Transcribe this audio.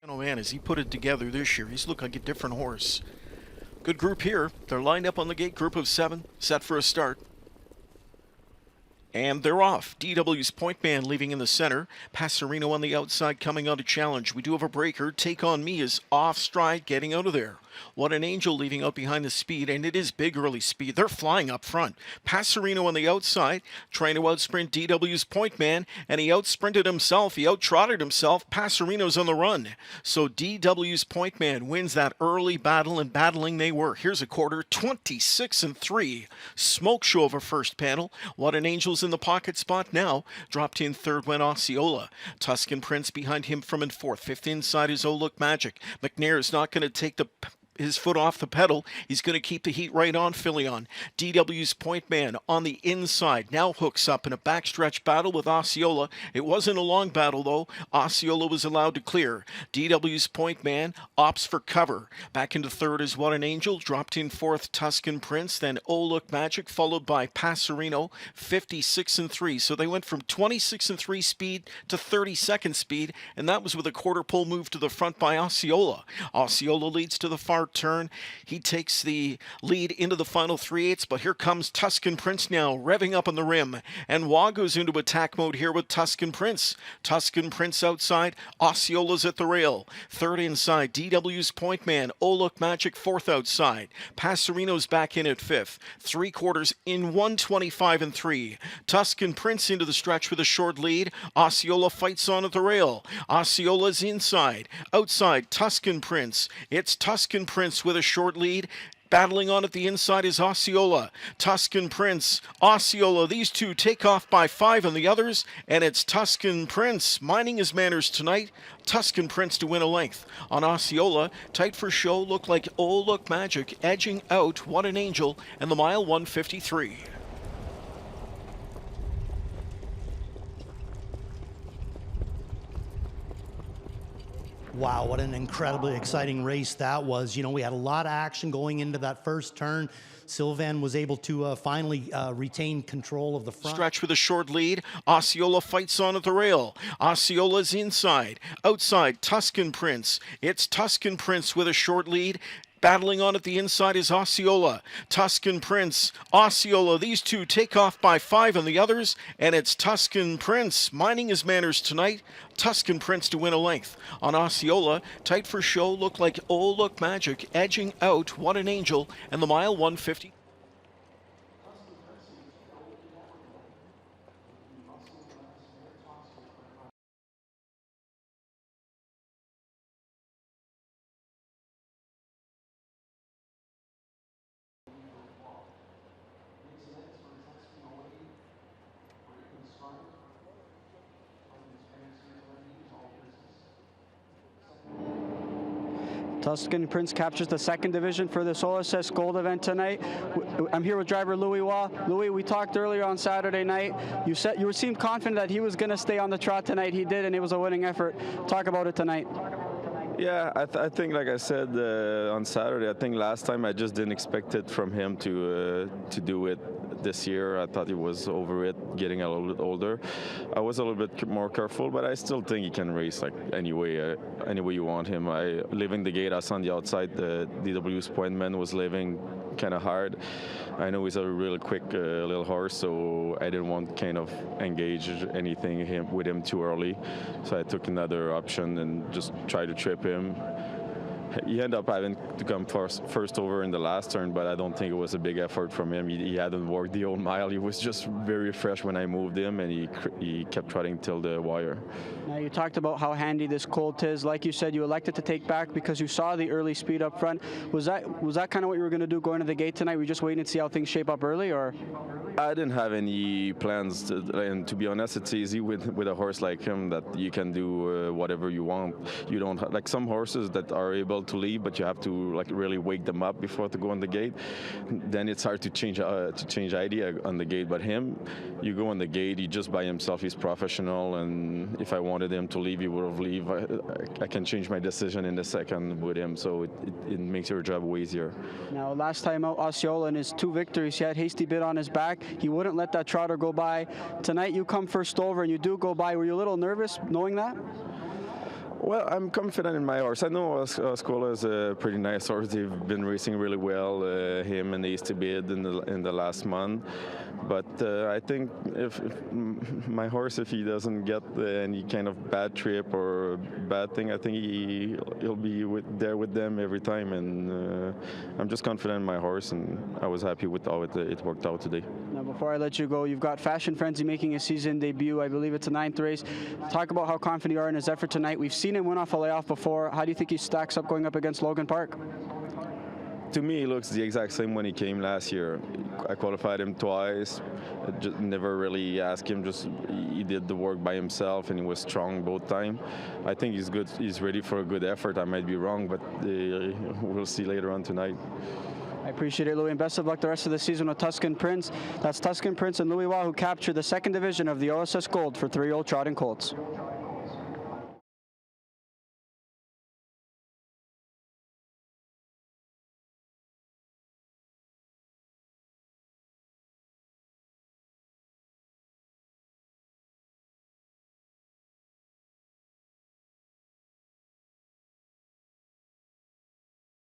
Oh man, as he put it together this year, he's looked like a different horse. Good group here. They're lined up on the gate, group of 7, set for a start. And they're off. DW's point man leaving in the center. Passerino on the outside coming on to challenge. We do have a breaker. Take On Me is off stride, getting out of there. What an Angel leaving out behind the speed, and it is big early speed. They're flying up front. Passerino on the outside, trying to outsprint DW's point man, and he outsprinted himself. He outtrotted himself. Passerino's on the run. So DW's point man wins that early battle, and battling they were. Here's a quarter, 26-3. Smoke show of a first panel. What an Angel's in the pocket spot now. Dropped in third went Osceola. Tuscan Prince behind him from in fourth. Fifth inside is Oh Look Magic. McNair is not going to take his foot off the pedal. He's going to keep the heat right on Filion. DW's point man on the inside now hooks up in a backstretch battle with Osceola. It wasn't a long battle though. Osceola was allowed to clear. DW's point man opts for cover. Back into third is What an Angel. Dropped in fourth Tuscan Prince. Then Oh Look Magic followed by Passerino. 56-3. So they went from 26-3 speed to 32nd speed, and that was with a quarter pole move to the front by Osceola. Osceola leads to the far turn. He takes the lead into the final 3/8, but here comes Tuscan Prince now, revving up on the rim. And Wah goes into attack mode here with Tuscan Prince. Tuscan Prince outside, Osceola's at the rail. Third inside, DW's point man, Oh Look Magic, fourth outside. Passerino's back in at fifth. 3/4 in 125-3. Tuscan Prince into the stretch with a short lead. Osceola fights on at the rail. Osceola's inside. Outside, Tuscan Prince. It's Tuscan Prince with a short lead. Battling on at the inside is Osceola. Tuscan Prince, Osceola. These two take off by 5 on the others, and it's Tuscan Prince minding his manners tonight. Tuscan Prince to win a length on Osceola. Tight for show, look like Oh Look Magic edging out What an Angel and the mile 153. Wow, what an incredibly exciting race that was. You know, we had a lot of action going into that first turn. Sylvain was able to finally retain control of the front. Stretch with a short lead. Osceola fights on at the rail. Osceola's inside. Outside, Tuscan Prince. It's Tuscan Prince with a short lead. Battling on at the inside is Osceola. Tuscan Prince, Osceola. These two take off by 5 on the others, and it's Tuscan Prince minding his manners tonight. Tuscan Prince to win a length on Osceola. Tight for show, look like Oh Look Magic edging out What an Angel and the mile 150. Tuscan Prince captures the second division for the Solacess Gold event tonight. I'm here with driver Louis Wah. Louis, we talked earlier on Saturday night. You seemed confident that he was going to stay on the trot tonight. He did, and it was a winning effort. Talk about it tonight. Yeah, I think, like I said on Saturday, I think last time I just didn't expect it from him to do it this year. I thought he was over it, getting a little bit older. I was a little bit more careful, but I still think he can race like any way you want him. Leaving the gate, I was on the outside. The DW's point man was leaving kind of hard. I know he's a really quick little horse, so I didn't want kind of engage anything with him too early. So I took another option and just tried to trip him. He ended up having to come first over in the last turn, but I don't think it was a big effort from him. He hadn't worked the old mile. He was just very fresh when I moved him, and he kept trotting till the wire. Now, you talked about how handy this colt is. Like you said, you elected to take back because you saw the early speed up front. Was that kind of what you were going to do going to the gate tonight? Were you just waiting to see how things shape up early, or? I didn't have any plans, and to be honest, it's easy with a horse like him that you can do whatever you want. You don't have, like some horses that are able to leave, but you have to like really wake them up before to go on the gate. Then it's hard to change idea on the gate. But him, you go on the gate, he just by himself, he's professional, and if I wanted him to leave, he would have leave. I can change my decision in a second with him, so it makes your job way easier. Now, last time out, Osceola in his 2 victories, he had hasty bit on his back. He wouldn't let that trotter go by. Tonight, you come first over and you do go by. Were you a little nervous knowing that? Well, I'm confident in my horse. I know Oscola is a pretty nice horse. They've been racing really well, him and Sbred in the last month. But I think if my horse, if he doesn't get any kind of bad trip or bad thing, I think he'll be there with them every time. And I'm just confident in my horse, and I was happy with how it worked out today. Now, before I let you go, you've got Fashion Frenzy making a season debut. I believe it's a 9th race. Talk about how confident you are in his effort tonight. We've seen him win off a layoff before. How do you think he stacks up going up against Logan Park? To me, he looks the exact same when he came last year. I qualified him twice. I just never really asked him. Just he did the work by himself, and he was strong both times. I think he's good. He's ready for a good effort. I might be wrong, but we'll see later on tonight. I appreciate it, Louis, and best of luck the rest of the season with Tuscan Prince. That's Tuscan Prince and Louis Waugh, who captured the 2nd division of the OSS Gold for 3-year-old trotting colts.